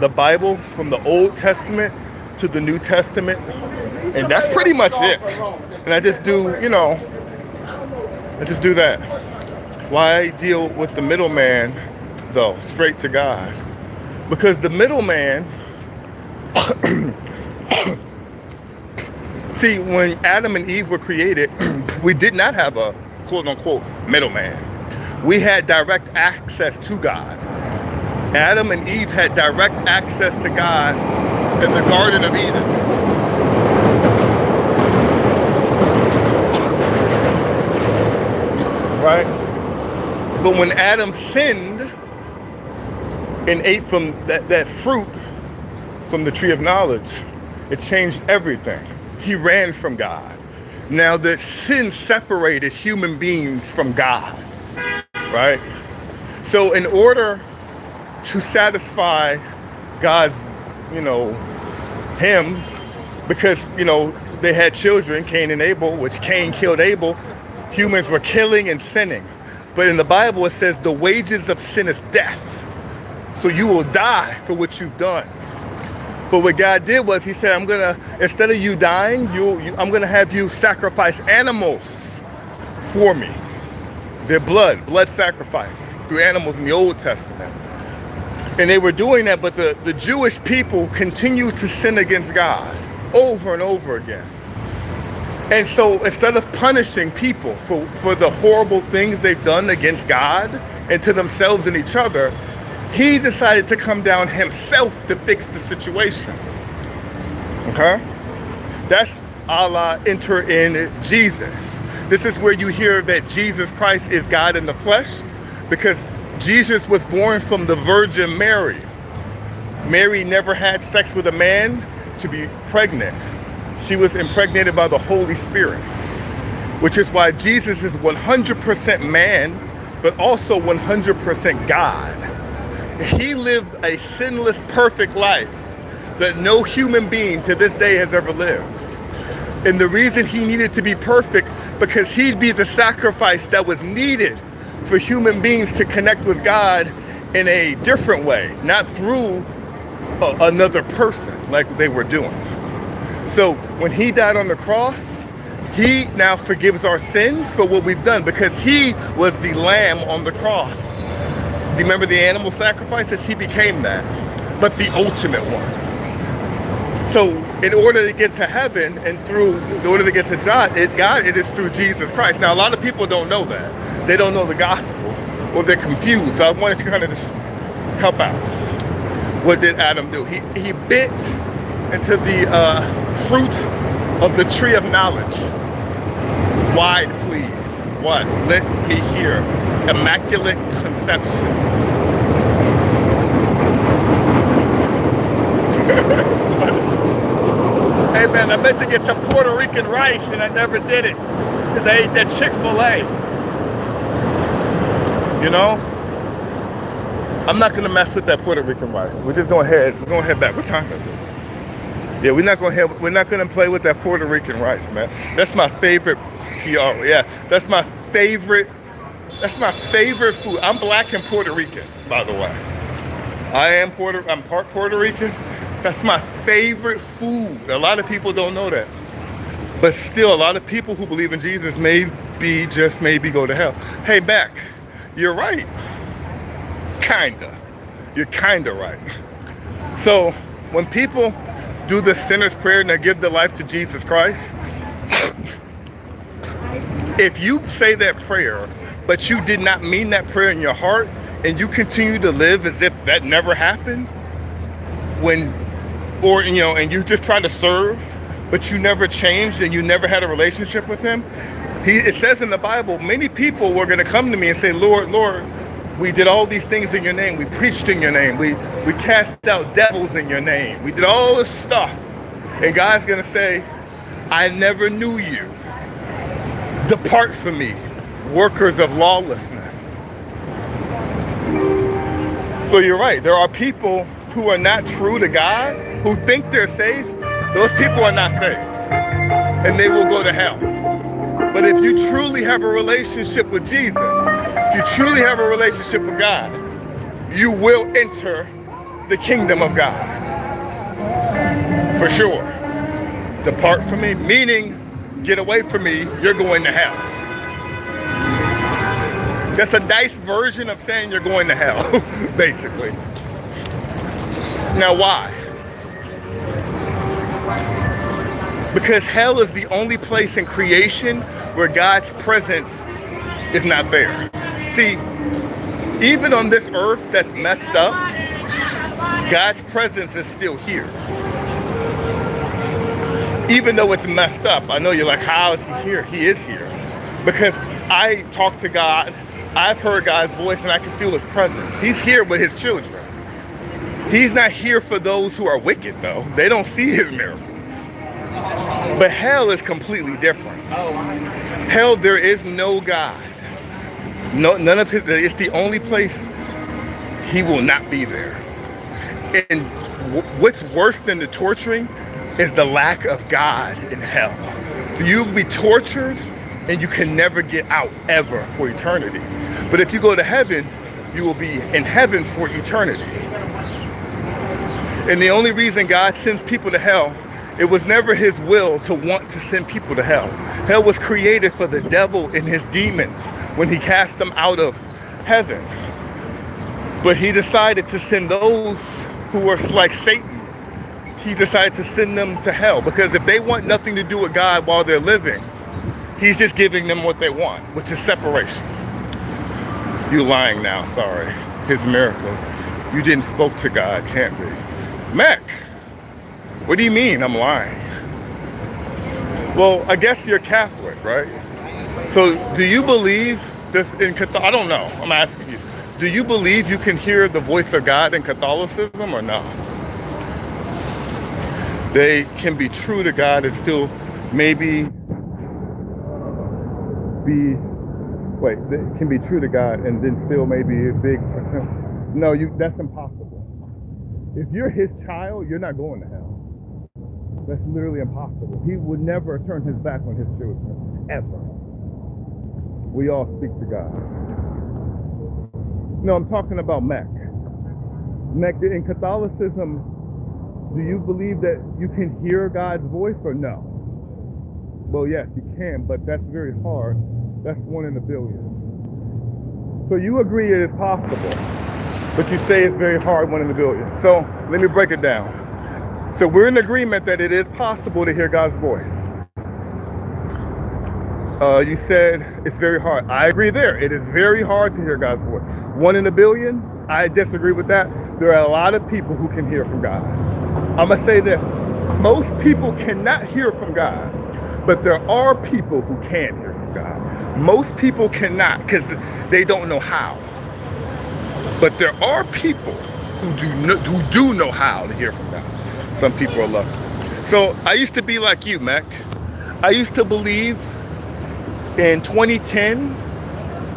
S1: Bible from the Old Testament to the New Testament, and that's pretty much it. And I just do, you know, I just do that. Why deal with the middleman, though, straight to God? Because the middleman, see, when Adam and Eve were created, we did not have a quote-unquote middleman. We had direct access to God. Adam and Eve had direct access to God in the Garden of Eden. Right? But when Adam sinned and ate from that fruit from the tree of knowledge, it changed everything. He ran from God. Now the sin separated human beings from God, right? So in order to satisfy God's, you know, him, because, you know, they had children, Cain and Abel, which Cain killed Abel, humans were killing and sinning. But in the Bible, it says the wages of sin is death. So you will die for what you've done. But what God did was he said, I'm gonna, instead of you dying, I'm gonna have you sacrifice animals for me. Their blood sacrifice through animals in the Old Testament. And they were doing that, but the Jewish people continued to sin against God over and over again. And so instead of punishing people for the horrible things they've done against God and to themselves and each other, he decided to come down himself to fix the situation. Okay? That's Allah enter in Jesus. This is where you hear that Jesus Christ is God in the flesh, because Jesus was born from the Virgin Mary. Mary never had sex with a man to be pregnant. She was impregnated by the Holy Spirit, which is why Jesus is 100% man, but also 100% God. He lived a sinless, perfect life that no human being to this day has ever lived. And the reason he needed to be perfect, because he'd be the sacrifice that was needed for human beings to connect with God in a different way, not through another person like they were doing. So when he died on the cross, he now forgives our sins for what we've done, because he was the lamb on the cross. Do you remember the animal sacrifices? He became that. but the ultimate one. So in order to get to heaven and in order to get to God, it is through Jesus Christ. Now, a lot of people don't know that. They don't know the gospel, or they're confused. So I wanted to kind of just help out. What did Adam do? He bit into the fruit of the tree of knowledge. Wide, please. What? Let me hear. Immaculate conception. Hey man, I meant to get some Puerto Rican rice and I never did it because I ate that Chick-fil-A. You know? I'm not gonna mess with that Puerto Rican rice. We're just going to head back. What time is it? Yeah, we're not gonna play with that Puerto Rican rice, man. That's my favorite PR. Yeah, that's my favorite food. I'm black and Puerto Rican, by the way. I'm part Puerto Rican. That's my favorite food. A lot of people don't know that. But still, a lot of people who believe in Jesus maybe go to hell. Hey, Mac, you're right. Kinda. You're kinda right. So, when people do the sinner's prayer and they give their life to Jesus Christ, if you say that prayer, but you did not mean that prayer in your heart, and you continue to live as if that never happened, and you just try to serve, but you never changed and you never had a relationship with him, it says in the Bible, many people were going to come to me and say, Lord, Lord, we did all these things in your name. We preached in your name. We cast out devils in your name. We did all this stuff. And God's going to say, I never knew you. Depart from me, workers of lawlessness. So you're right. There are people who are not true to God, who think they're saved. Those people are not saved. And they will go to hell. But if you truly have a relationship with Jesus, if you truly have a relationship with God, you will enter the kingdom of God. For sure. Depart from me, meaning get away from me, you're going to hell. That's a nice version of saying you're going to hell, basically. Now, why? Because hell is the only place in creation where God's presence is not there. See, even on this earth that's messed up, God's presence is still here. Even though it's messed up, I know you're like, how is he here? He is here. Because I talk to God, I've heard God's voice, and I can feel his presence. He's here with his children. He's not here for those who are wicked, though. They don't see his miracles. But hell is completely different. Hell, there is no God. No, none of his. It's the only place he will not be there. And what's worse than the torturing is the lack of God in hell. So you'll be tortured and you can never get out ever for eternity. But if you go to heaven, you will be in heaven for eternity. And the only reason God sends people to hell, it was never his will to want to send people to hell. Hell was created for the devil and his demons when he cast them out of heaven. But he decided to send those who were like Satan. He decided to send them to hell because if they want nothing to do with God while they're living, he's just giving them what they want, which is separation. You lying now, sorry. His miracles. You didn't spoke to God, can't be. Mac, what do you mean I'm lying? Well, I guess you're Catholic, right? So do you believe this in Catholic? I don't know, I'm asking you. Do you believe you can hear the voice of God in Catholicism or no? They can be true to God and still maybe they can be true to God and then still maybe a big, no, that's impossible. If you're his child, you're not going to hell. That's literally impossible. He would never turn his back on his children, ever. We all speak to God. No, I'm talking about Mac. Mac, in Catholicism, do you believe that you can hear God's voice or no? Well, yes, you can, but that's very hard. That's 1 in a billion. So you agree it is possible, but you say it's very hard, 1 in a billion. So Let me break it down. So we're in agreement that it is possible to hear God's voice. You said it's very hard. I agree there. It is very hard to hear God's voice. 1 in a billion, I disagree with that. There are a lot of people who can hear from God. I'm going to say this. Most people cannot hear from God, but there are people who can hear from God. Most people cannot because they don't know how. But there are people who do know how to hear from God. Some people are lucky. So I used to be like you, Mac. I used to believe in 2010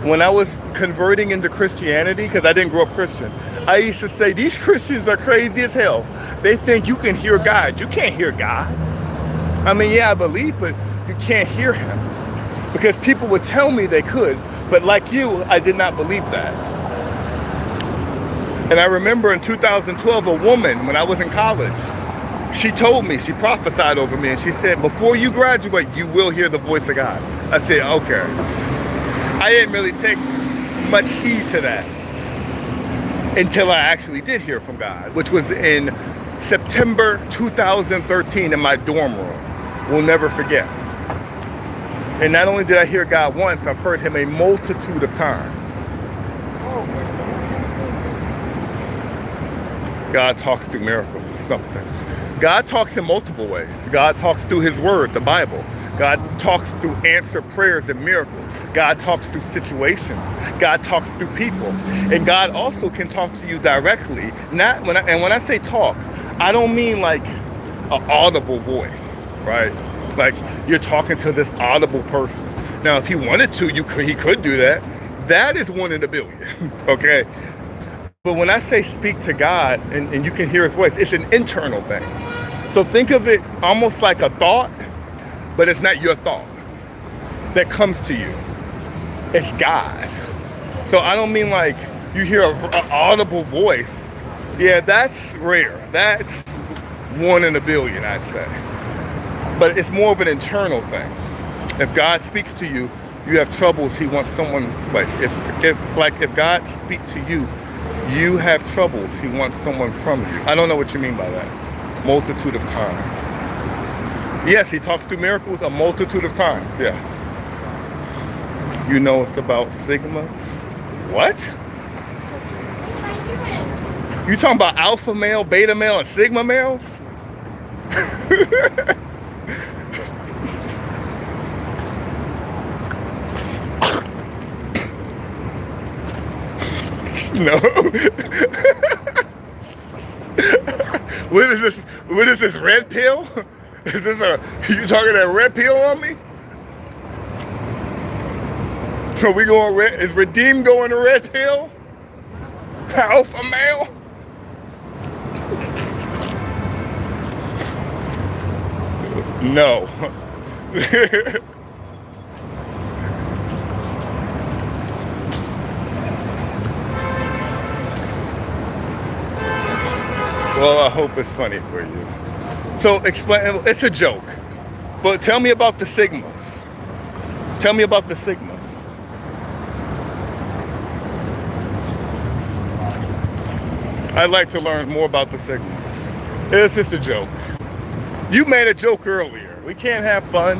S1: when I was converting into Christianity, because I didn't grow up Christian, I used to say, these Christians are crazy as hell. They think you can hear God. You can't hear God. I mean, yeah, I believe, but you can't hear him. Because people would tell me they could, but like you, I did not believe that. And I remember in 2012, a woman, when I was in college, she told me, she prophesied over me, and she said, before you graduate, you will hear the voice of God. I said, okay. I didn't really take much heed to that until I actually did hear from God, which was in September 2013 in my dorm room. We'll never forget. And not only did I hear God once, I've heard him a multitude of times. God talks through miracles, something. God talks in multiple ways. God talks through his word, the Bible. God talks through answered prayers and miracles. God talks through situations. God talks through people. And God also can talk to you directly. When I say talk, I don't mean like an audible voice, right? Like you're talking to this audible person. Now, if he wanted to, he could do that. That is 1 in a billion, okay? But when I say speak to God and you can hear his voice, it's an internal thing. So think of it almost like a thought, but it's not your thought that comes to you. It's God. So I don't mean like you hear an audible voice. Yeah, that's rare. That's 1 in a billion, I'd say. But it's more of an internal thing. If God speaks to you, you have troubles. He wants someone, like if God speaks to you, you have troubles. He wants someone from you. I don't know what you mean by that. Multitude of times. Yes, he talks through miracles a multitude of times. Yeah. You know it's about Sigma. What? You talking about alpha male, beta male, and sigma males? No. What is this red pill? Is this you talking that red pill on me? Are we going red? Is Redeem going to red pill? Alpha male? No. Well, I hope it's funny for you. So explain, it's a joke. But tell me about the Sigmas. Tell me about the Sigmas. I'd like to learn more about the Sigmas. It's just a joke. You made a joke earlier. We can't have fun.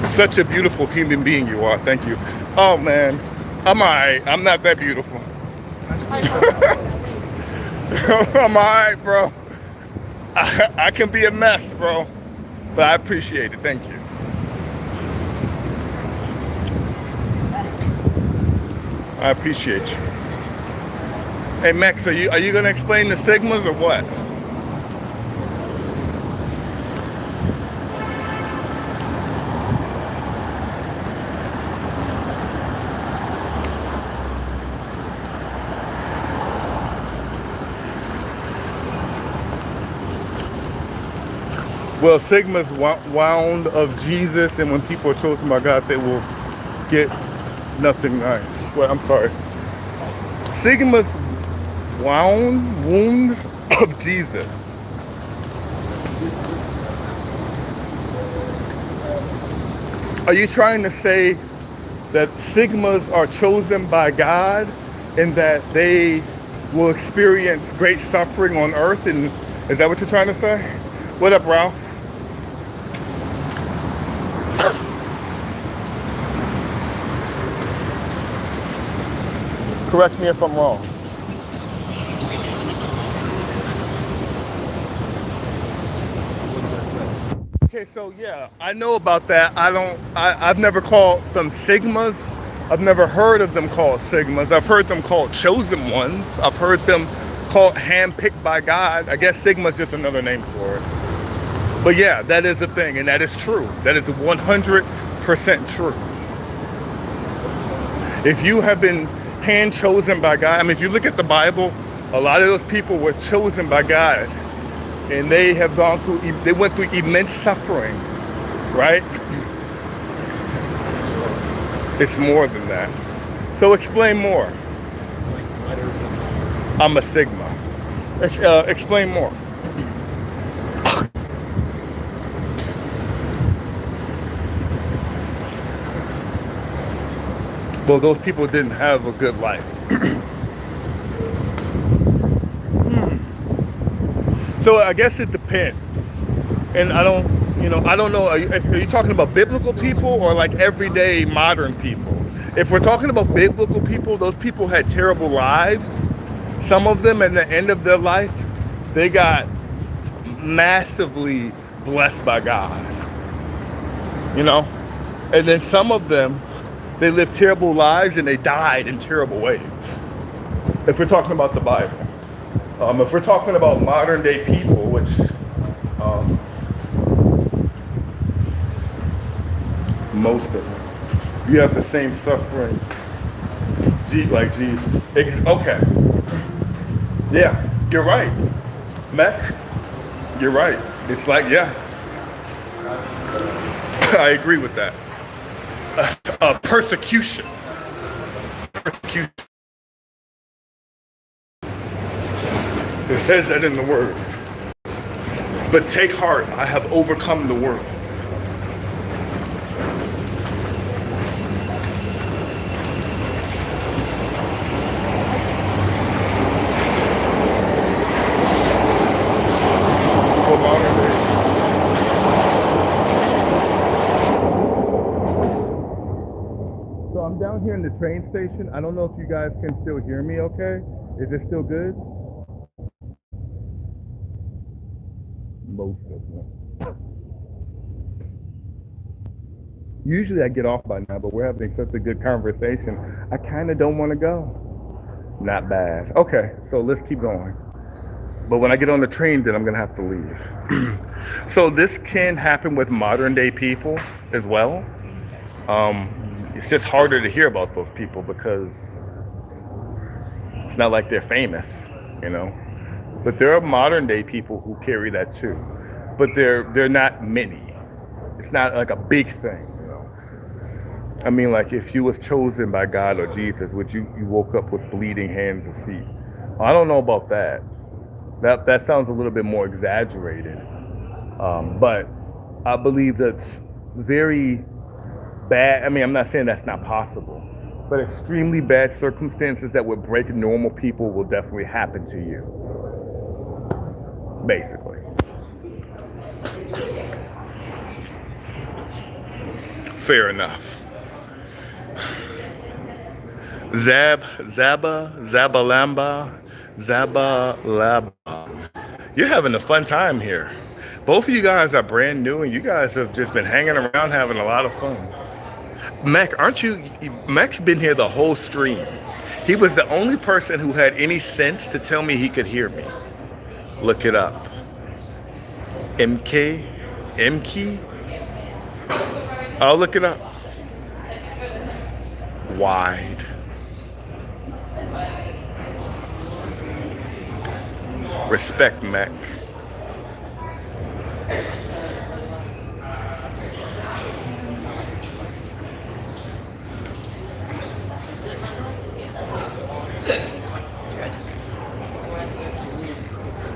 S1: Such a beautiful human being you are. Thank you. Oh man, I'm alright. I'm not that beautiful. I'm alright, bro. I can be a mess, bro, but I appreciate it. Thank you. I appreciate you. Hey Max, are you gonna explain the Sigmas or what? Well, Sigma's wound of Jesus, and when people are chosen by God, they will get nothing nice. Well, I'm sorry. Sigma's wound of Jesus. Are you trying to say that Sigmas are chosen by God and that they will experience great suffering on earth? And is that what you're trying to say? What up, Ralph? Correct me if I'm wrong. Okay, so yeah, I know about that. I've never called them Sigmas. I've never heard of them called Sigmas. I've heard them called chosen ones. I've heard them called handpicked by God. I guess Sigma's just another name for it. But yeah, that is a thing, and that is true. That is 100% true. If you have been hand chosen by God, I mean, if you look at the Bible, a lot of those people were chosen by God. And they have they went through immense suffering, right? It's more than that. So explain more. I'm a Sigma. Explain more. Well, those people didn't have a good life. So I guess it depends. And I don't know, are you talking about biblical people or like everyday modern people? If we're talking about biblical people, those people had terrible lives. Some of them at the end of their life, they got massively blessed by God. And then some of them, they lived terrible lives and they died in terrible ways. If we're talking about the Bible. If we're talking about modern day people, which most of them, you have the same suffering like Jesus. Okay. Yeah, you're right. Mech, you're right. It's like, yeah. I agree with that. Persecution. Persecution. It says that in the word. But take heart, I have overcome the world. So I'm down here in the train station. I don't know if you guys can still hear me okay. Is it still good? Most of them. Usually I get off by now, but we're having such a good conversation. I kind of don't want to go. Not bad. Okay, so let's keep going. But when I get on the train, then I'm going to have to leave. So this can happen with modern day people as well. It's just harder to hear about those people because it's not like they're famous, But there are modern day people who carry that too. But they're not many. It's not like a big thing, I mean, like if you was chosen by God or Jesus, would you woke up with bleeding hands and feet? I don't know about that. That sounds a little bit more exaggerated. But I believe that's very bad. I mean, I'm not saying that's not possible, but extremely bad circumstances that would break normal people will definitely happen to you. Basically. Fair enough. Zabalamba. You're having a fun time here. Both of you guys are brand new and you guys have just been hanging around having a lot of fun. Mech, Mech's been here the whole stream. He was the only person who had any sense to tell me he could hear me. Look it up. MK? I'll look it up. Wide. Respect, Mech.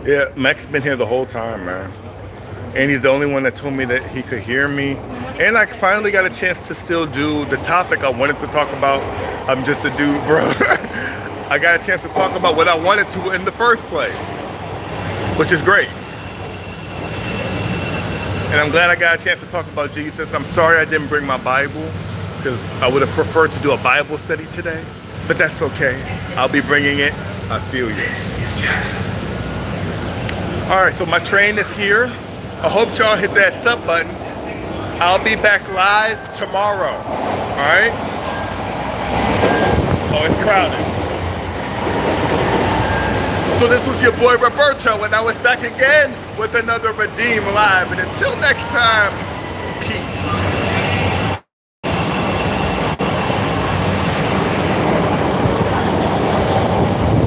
S1: Yeah, Mech's been here the whole time, man. And he's the only one that told me that he could hear me. And I finally got a chance to still do the topic I wanted to talk about. I'm just a dude, bro. I got a chance to talk about what I wanted to in the first place, which is great. And I'm glad I got a chance to talk about Jesus. I'm sorry I didn't bring my Bible, because I would have preferred to do a Bible study today, but that's okay. I'll be bringing it. I feel you. All right, so my train is here. I hope y'all hit that sub button. I'll be back live tomorrow. All right? Oh, it's crowded. So this was your boy Roberto, and I was back again with another Redeem Live. And until next time,